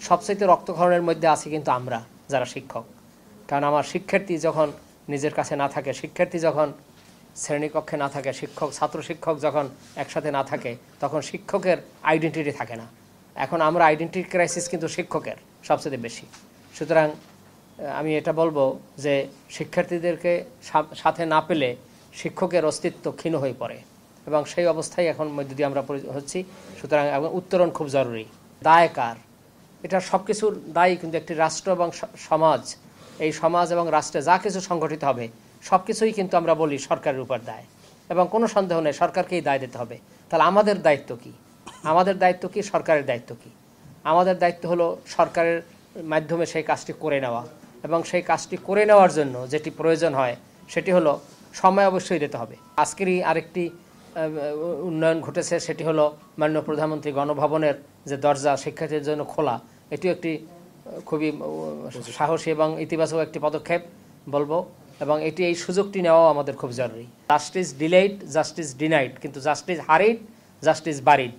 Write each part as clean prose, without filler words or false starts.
সবচাইতে রক্তক্ষরণের মধ্যে আছি কিন্তু আমরা যারা শিক্ষক। কারণ আমার শিক্ষার্থী যখন নিজের কাছে না থাকে, শিক্ষার্থী যখন শ্রেণীকক্ষে না থাকে, ছাত্র শিক্ষক যখন একসাথে না থাকে, তখন শিক্ষকের আইডেন্টিটি থাকে না। এখন আমরা আইডেন্টিটি ক্রাইসিস কিন্তু শিক্ষকের সবচেয়ে বেশি। সুতরাং আমি এটা বলবো যে শিক্ষার্থীদেরকে সাথে না পেলে শিক্ষকের অস্তিত্ব ক্ষীণ হয়ে পড়ে, এবং সেই অবস্থায় এখন মধ্য দিয়ে আমরা হচ্ছি। সুতরাং উত্তরণ খুব জরুরি। দায় কার? এটা সব কিছুর দায়ী কিন্তু একটি রাষ্ট্র এবং সমাজ। এই সমাজ এবং রাষ্ট্রে যা কিছু সংগঠিত হবে সব কিছুই কিন্তু আমরা বলি সরকারের উপর দায়, এবং কোনো সন্দেহ নেই সরকারকেই দায় দিতে হবে। তাহলে আমাদের দায়িত্ব কি? আমাদের দায়িত্ব কি? সরকারের দায়িত্ব কি? আমাদের দায়িত্ব হলো সরকারের মাধ্যমে সেই কাজটি করে নেওয়া, এবং সেই কাজটি করে নেওয়ার জন্য যেটি প্রয়োজন হয় সেটি হলো সময় অবশ্যই দিতে হবে। আজকেরই আরেকটি উন্নয়ন ঘটেছে, সেটি হলো মাননীয় প্রধানমন্ত্রী গণভবনের যে দরজা শিক্ষার্থীদের জন্য খোলা। এটিও একটি খুবই সাহসী এবং ইতিবাচক একটি পদক্ষেপ বলবো, এবং এই সুযোগটি নেওয়াও আমাদের খুব জরুরি। জাস্টিস ডিলেইড, জাস্টিস ডিনাইড, কিন্তু justice hurried, justice buried.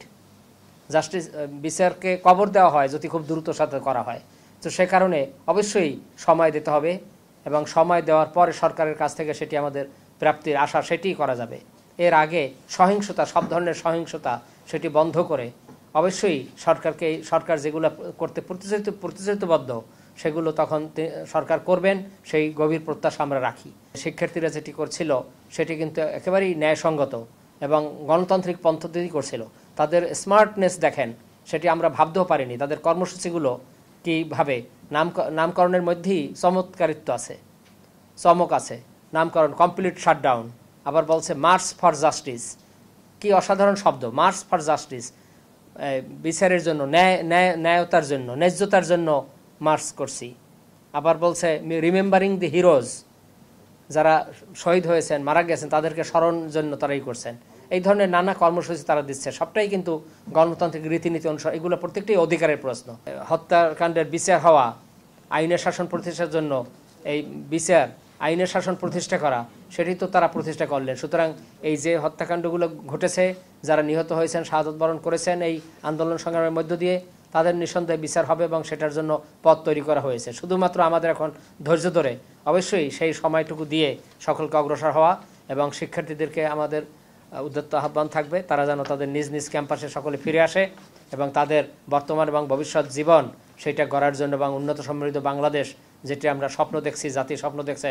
Justice বিচারকে কবর দেওয়া হয় যদি খুব দ্রুত সাথে করা হয়। তো সে কারণে অবশ্যই সময় দিতে হবে, এবং সময় দেওয়ার পরে সরকারের কাছ থেকে সেটি আমাদের প্রাপ্তির আশা সেটিই করা যাবে। এর আগে সহিংসতা, সব ধরনের সহিংসতা সেটি বন্ধ করে অবশ্যই সরকার যেগুলো করতে প্রতিশ্রুতিবদ্ধ সেগুলো তখন সরকার করবেন, সেই গভীর প্রত্যাশা আমরা রাখি। শিক্ষার্থীরা যেটি করছিল সেটি কিন্তু একেবারেই ন্যায়সঙ্গত এবং গণতান্ত্রিক পদ্ধতি করছিল। তাদের স্মার্টনেস দেখেন, সেটি আমরা ভাবতেও পারিনি। তাদের কর্মসূচিগুলো কীভাবে নামকরণের মধ্যেই চমৎকারিত্ব আছে, চমক আছে। নামকরণ কমপ্লিট শাটডাউন, আবার বলছে মার্চ ফর জাস্টিস। কি অসাধারণ শব্দ! মার্চ ফর জাস্টিস, বিচারের জন্য, ন্যায়তার জন্য, ন্যায্যতার জন্য মার্চ করছি। আবার বলছে রিমেম্বারিং দি হিরোজ, যারা শহীদ হয়েছেন, মারা গেছেন, তাদেরকে স্মরণ জন্য তারাই করছেন। এই ধরনের নানা কর্মসূচি তারা দিচ্ছে, সবটাই কিন্তু গণতান্ত্রিক রীতিনীতি অনুসার। এগুলো প্রত্যেকটাই অধিকারের প্রশ্ন। হত্যাকাণ্ডের বিচার হওয়া, আইনের শাসন প্রতিষ্ঠার জন্য এই বিচার, আইনের শাসন প্রতিষ্ঠা করা, সেটি তো তারা প্রতিষ্ঠা করলেন। সুতরাং এই যে হত্যাকাণ্ডগুলো ঘটেছে, যারা নিহত হয়েছেন, শাহাদত বরণ করেছেন এই আন্দোলন সংগ্রামের মধ্য দিয়ে, তাদের নিঃসন্দেহে বিচার হবে এবং সেটার জন্য পথ তৈরি করা হয়েছে। শুধুমাত্র আমাদের এখন ধৈর্য ধরে অবশ্যই সেই সময়টুকু দিয়ে সকলকে অগ্রসর হওয়া, এবং শিক্ষার্থীদেরকে আমাদের উদ্যত আহ্বান থাকবে তারা যেন তাদের নিজ নিজ ক্যাম্পাসে সকলে ফিরে আসে, এবং তাদের বর্তমান এবং ভবিষ্যৎ জীবন সেটা গড়ার জন্য, এবং উন্নত সমৃদ্ধ বাংলাদেশ যেটি আমরা স্বপ্ন দেখছি, জাতি স্বপ্ন দেখছে,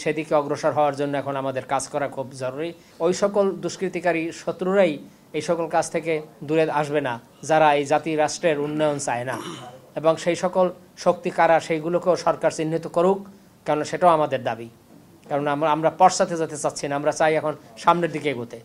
সেদিকে অগ্রসর হওয়ার জন্য এখন আমাদের কাজ করা খুব জরুরি। ওই সকল দুষ্কৃতিকারী শত্রুরাই এই সকল কাজ থেকে দূরে আসবে না যারা এই জাতি রাষ্ট্রের উন্নয়ন চায় না, এবং সেই সকল শক্তি কারা সেইগুলোকেও সরকার চিহ্নিত করুক, কারণ সেটাও আমাদের দাবি। কারণ আমরা পশ্চাতে যেতে চাচ্ছি না, আমরা চাই এখন সামনের দিকে এগোতে।